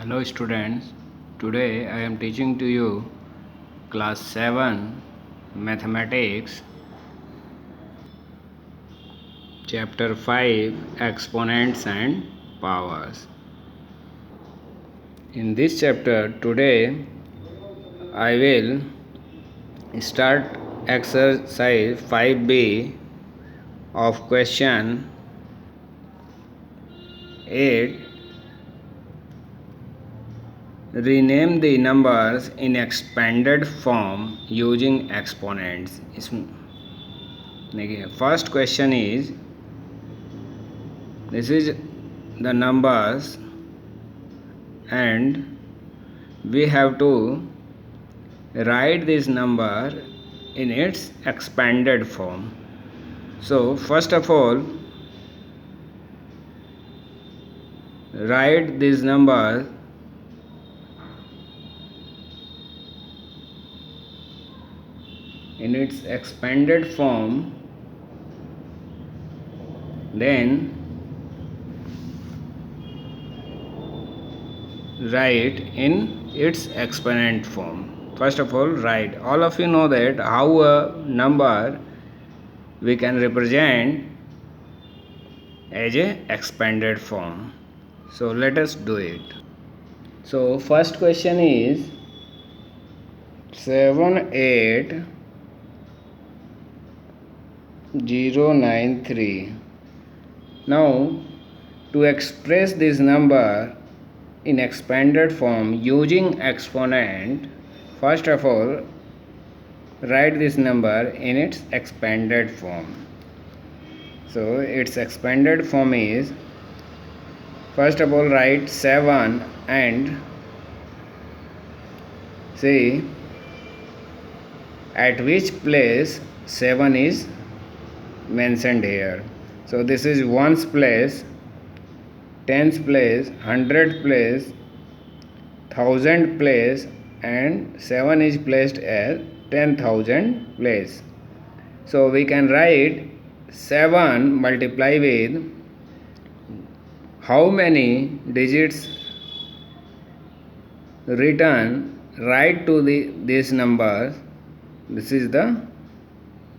Hello students, today I am teaching to you class 7 mathematics chapter 5 exponents and powers. In this chapter today I will start exercise 5b of question 8. Rename the numbers in expanded form using exponents. First question is, this is the numbers and we have to write this number in its expanded form. So first of all, write this number in its expanded form, then write in its exponent form. First of all, write. All of you know that how a number we can represent as a expanded form. So let us do it. So first question is 78093. Now to express this number in expanded form using exponent, first of all write this number in its expanded form. So its expanded form is, first of all write 7 and see at which place 7 is mentioned here. So this is ones place, tens place, hundred place, thousand place, and 7 is placed as 10,000 place. So we can write 7 multiply with how many digits written right to this number. This is the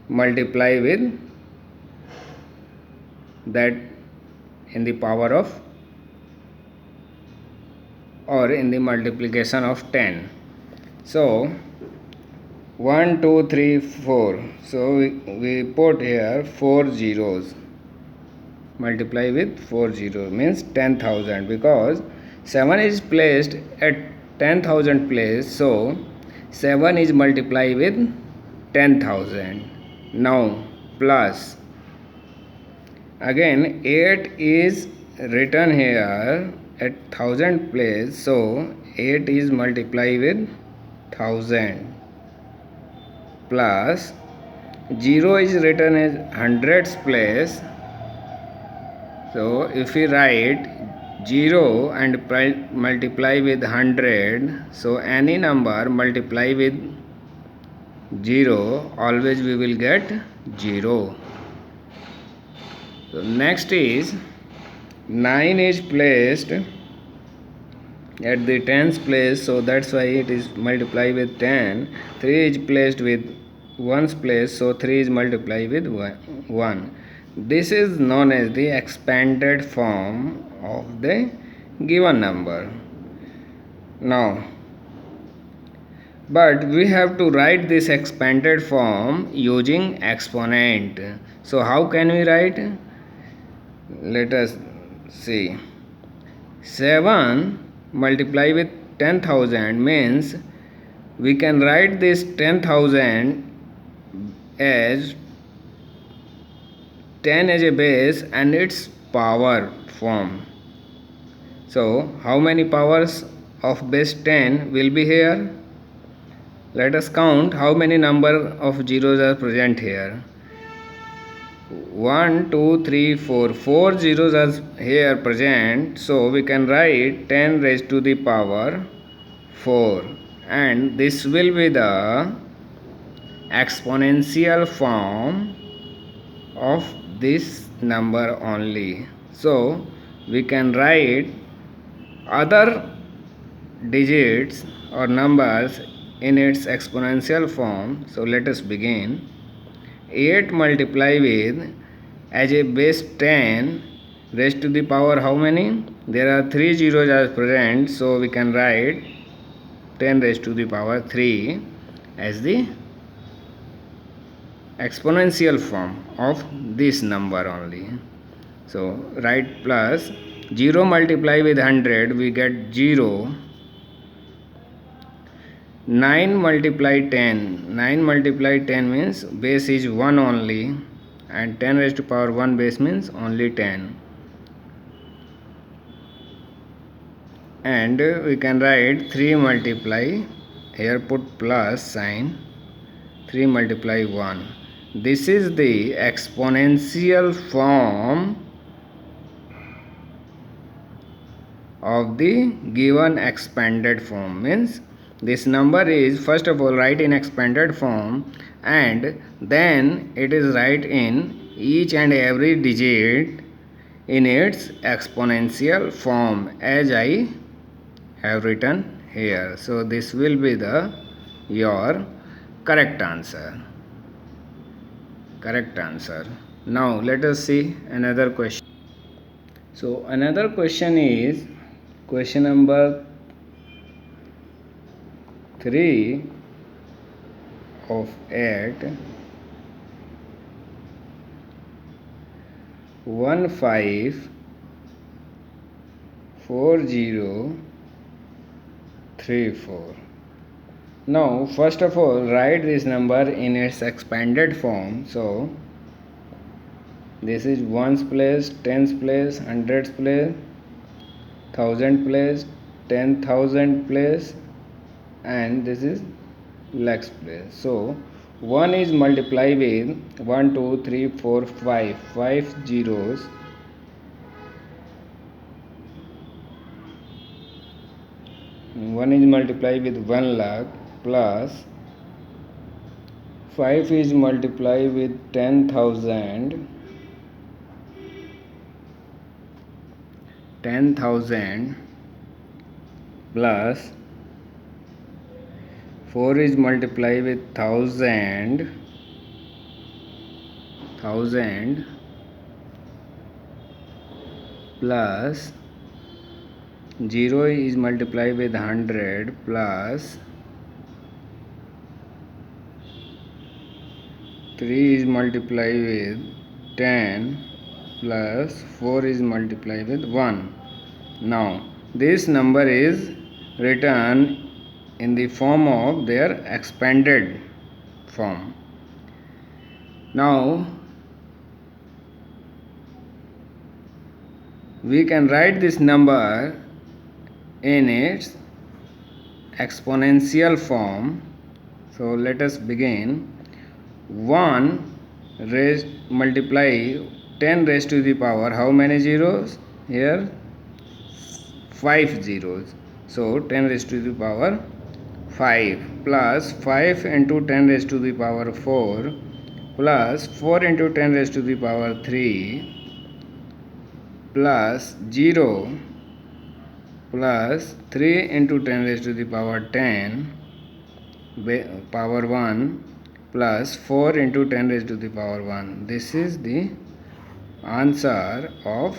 multiply with that in the power of or in the multiplication of 10. So 1 2 3 4, so we put here 4 zeros, multiply with 4 zeros means 10,000, because 7 is placed at 10,000 place, so 7 is multiplied with 10,000. Now plus again 8 is written here at 1000 place, so 8 is multiplied with 1000, plus 0 is written as hundreds place. So if we write 0 and multiply with 100, so any number multiply with 0, always we will get 0. So next is 9 is placed at the tens place, so that's why it is multiplied with 10. 3 is placed with ones place, so 3 is multiplied with 1. This is known as the expanded form of the given number. Now, but we have to write this expanded form using exponent. So how can we write? Let us see. 7 multiply with 10,000 means we can write this 10,000 as 10 as a base and its power form. So how many powers of base 10 will be here? Let us count how many number of zeros are present here. 1 2 3 4, 4 zeros are here present, so we can write 10 raised to the power 4, and this will be the exponential form of this number only. So we can write other digits or numbers in its exponential form. So let us begin. 8 multiply with as a base 10 raised to the power how many? There are 3 zeros as present, so we can write 10 raised to the power 3 as the exponential form of this number only. So write plus 0 multiply with 100, we get 0. 9 multiply 10. 9 multiply 10 means base is 1 only, and 10 raised to power 1 base means only 10. And we can write 3 multiply, here put plus sign, 3 multiply 1. This is the exponential form of the given expanded form. Means this number is first of all write in expanded form, and then it is write in each and every digit in its exponential form as I have written here. So this will be the your correct answer. Now let us see another question. So another question is question number 3 of 8. 1 5 4 0 3 4. Now first of all write this number in its expanded form. So this is ones place, tens place, hundreds place, thousand place, 10,000 place, and this is lakhs place. So 1 is multiply with 1 2 3 4 5 zeros. 1 is multiply with 1 lakh plus 5 is multiply with 10,000 plus 4 is multiply with 1000 plus 0 is multiply with 100 plus 3 is multiply with 10 plus 4 is multiply with 1. Now this number is written in the form of their expanded form. Now we can write this number in its exponential form. So let us begin. 1 raised multiply 10 raised to the power how many zeros? Here 5 zeros. So 10 raised to the power 5 plus 5 into 10 raised to the power 4 plus 4 into 10 raised to the power 3 plus 0 plus 3 into 10 raised to the power 10 power 1 plus 4 into 10 raised to the power 1. This is the answer of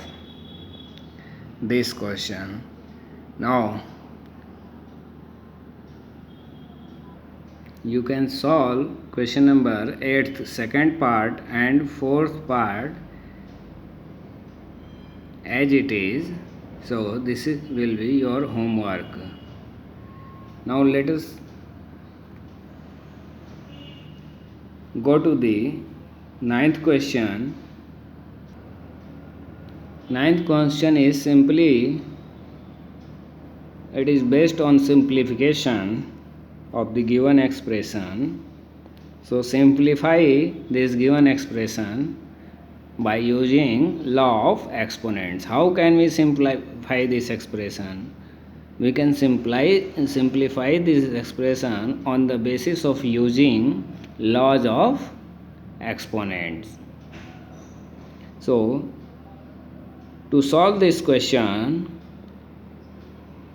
this question. Now you can solve question number 8th second part and 4th part as it is. So this will be your homework. Now let us go to the 9th question. 9th question is simply, it is based on simplification of the given expression. So simplify this given expression by using law of exponents. How can we simplify this expression? We can simplify this expression on the basis of using laws of exponents. So to solve this question,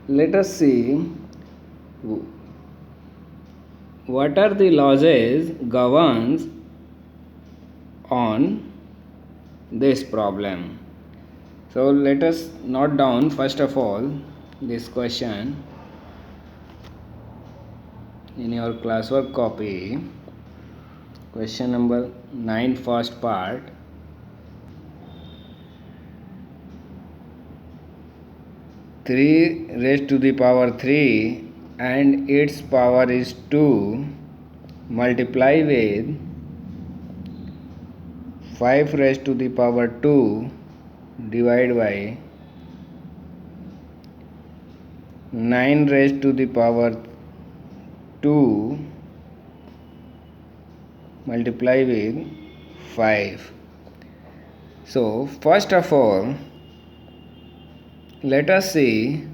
let us see what are the laws governs on this problem. So let us note down first of all this question in your classwork copy. Question number 9, first part. Three raised to the power 3 and its power is 2 multiply with 5 raised to the power 2 divided by 9 raised to the power 2 multiply with 5. So first of all, let us see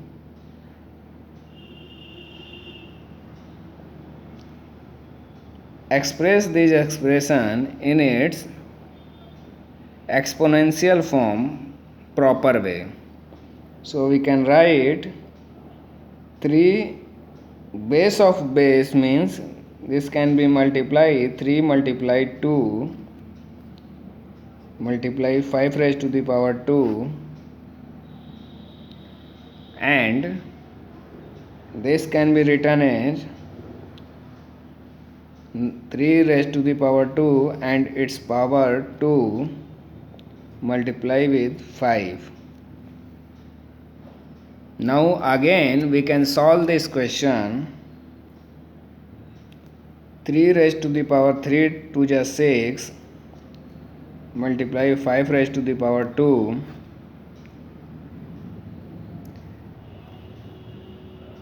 express this expression in its exponential form proper way. So we can write 3 base of base means this can be multiplied 3 multiply 2 multiply 5 raised to the power 2 and this can be written as 3 raised to the power 2 and its power 2 multiply with 5. Now again we can solve this question. 3 raised to the power 3 to just 6 multiply 5 raised to the power 2.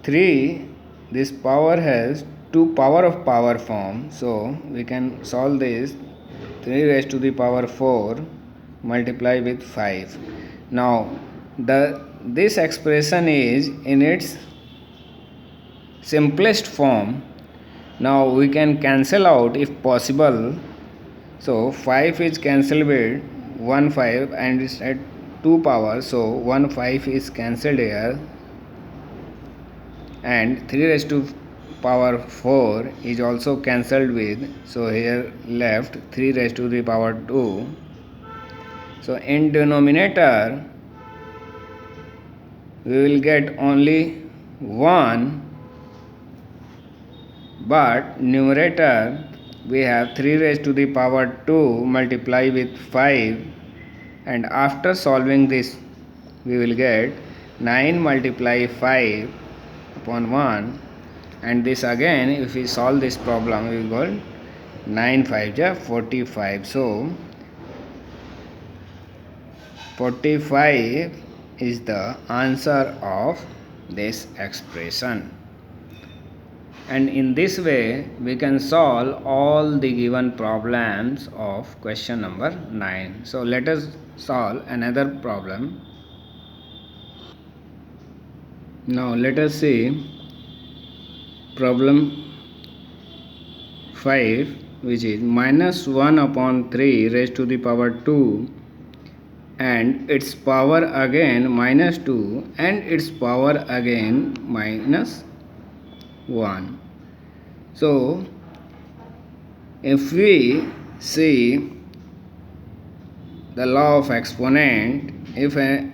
3, this power has 2 power of power form, so we can solve this. 3 raised to the power 4 multiply with 5. Now this expression is in its simplest form. Now we can cancel out if possible. So 5 is cancelled with 1 5 and it's at 2 power, so 1 5 is cancelled here and 3 raised to power 4 is also cancelled with, so here left 3 raised to the power 2. So in denominator we will get only 1, but numerator we have 3 raised to the power 2 multiply with 5, and after solving this we will get 9 multiply 5 upon 1, and this again if we solve this problem we will get 9 5 ja 45. So 45 is the answer of this expression, and in this way we can solve all the given problems of question number 9. So let us solve another problem. Now let us see problem 5, which is minus 1 upon 3 raised to the power 2 and its power again minus 2 and its power again minus 1. So if we see the law of exponent, if a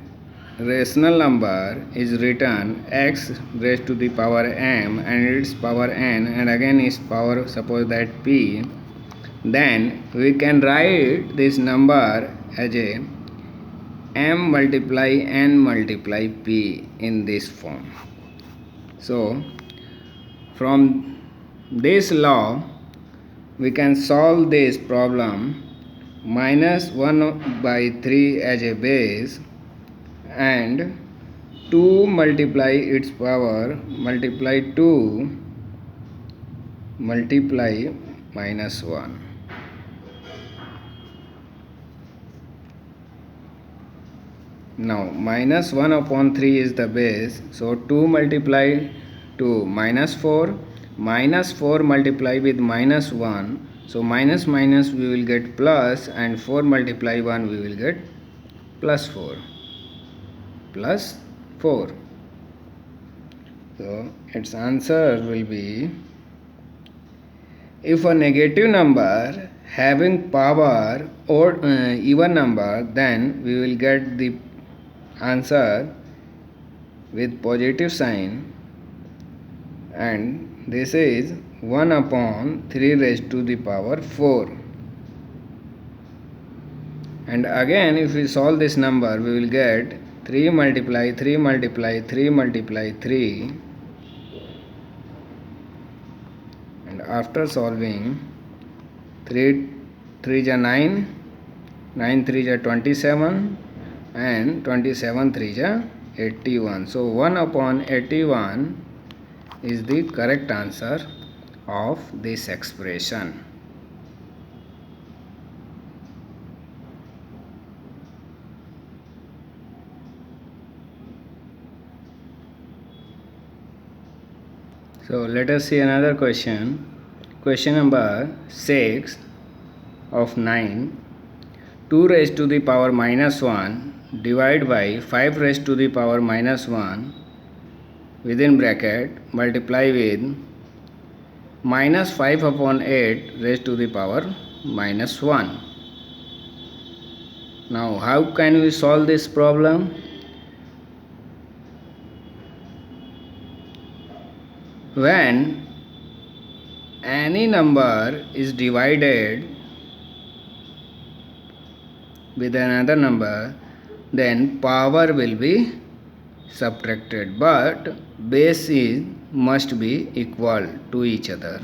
rational number is written x raised to the power m and its power n and again its power, suppose that p, then we can write this number as a m multiply n multiply p in this form. So from this law we can solve this problem. Minus 1 by 3 as a base and 2 multiply its power multiply 2 multiply minus 1. Now minus 1 upon 3 is the base, so 2 multiply 2 minus 4, minus 4 multiply with minus 1, so minus minus we will get plus, and 4 multiply 1 we will get plus 4 plus 4. So its answer will be, if a negative number having power or even number, then we will get the answer with positive sign, and this is 1 upon 3 raised to the power 4. And again, if we solve this number, we will get 3 multiply 3 multiply 3 multiply 3, and after solving, 3 3 is 9, 9 3 is 27, and 27 3 is 81. So 1 upon 81 is the correct answer of this expression. So let us see another question. Question number 6 of 9. 2 raised to the power minus 1 divided by 5 raised to the power minus 1 within bracket multiply with minus 5 upon 8 raised to the power minus 1. Now how can we solve this problem? When any number is divided with another number, then power will be subtracted, but base must be equal to each other.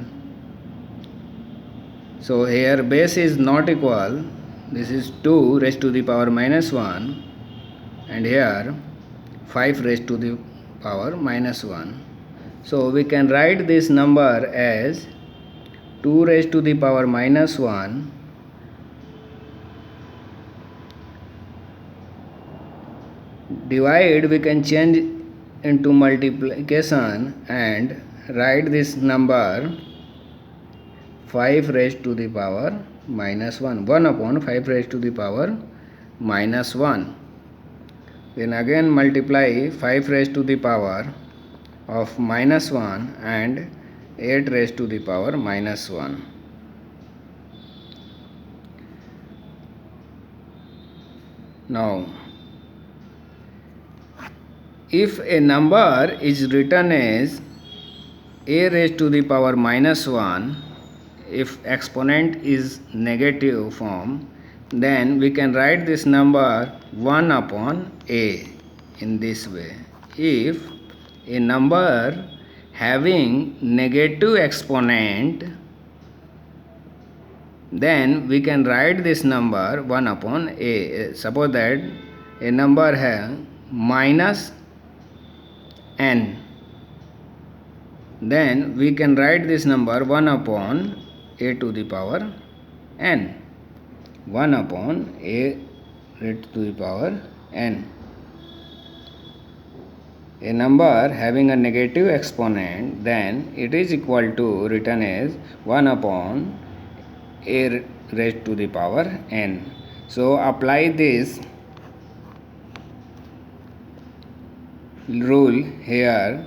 So here base is not equal. This is 2 raised to the power minus 1, and here 5 raised to the power minus 1. So we can write this number as 2 raised to the power minus 1 divide, we can change into multiplication and write this number 5 raised to the power minus 1, 1 upon 5 raised to the power minus 1. Then again multiply 5 raised to the power of minus 1 and 8 raised to the power minus 1. Now, if a number is written as a raised to the power minus 1, if exponent is negative form, then we can write this number 1 upon a in this way. If a number having negative exponent, then we can write this number 1 upon a. Suppose that a number has minus n, then we can write this number 1 upon a to the power n, 1 upon a raised to the power n. A number having a negative exponent, then it is equal to written as 1 upon a raised to the power n. So apply this rule here.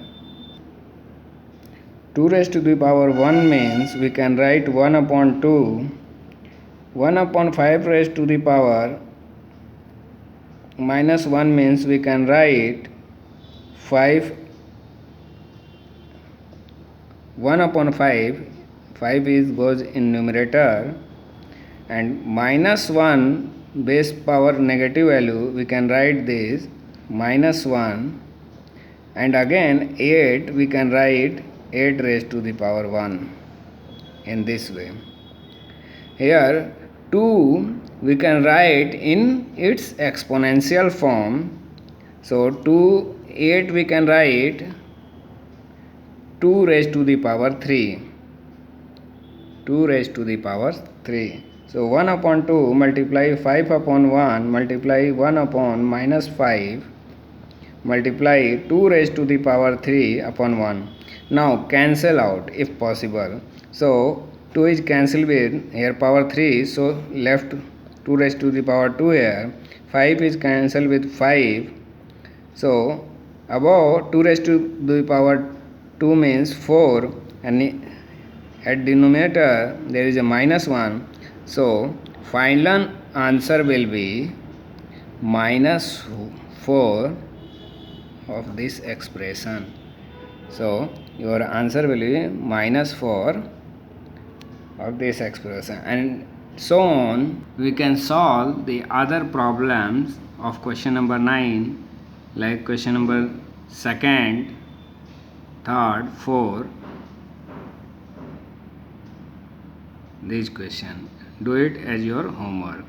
2 raised to the power 1 means we can write 1 upon 2. 1 upon 5 raised to the power minus 1 means we can write 5, 1 upon 5, 5 goes in numerator, and minus 1 base power negative value, we can write this minus 1, and again 8 we can write 8 raised to the power 1 in this way. Here 2 we can write in its exponential form. So 8 we can write 2 raised to the power 3. 2 raised to the power 3. So 1 upon 2 multiply 5 upon 1 multiply 1 upon minus 5 multiply 2 raised to the power 3 upon 1. Now cancel out if possible. So 2 is cancelled with here power 3, so left 2 raised to the power 2 here. 5 is cancelled with 5. So above 2 raised to the power 2 means 4, and at denominator there is a -1. So final answer will be -4 of this expression. So your answer will be -4 of this expression, and so on. We can solve the other problems of question number 9, like question number 2nd, 3rd, 4th. This question, do it as your homework.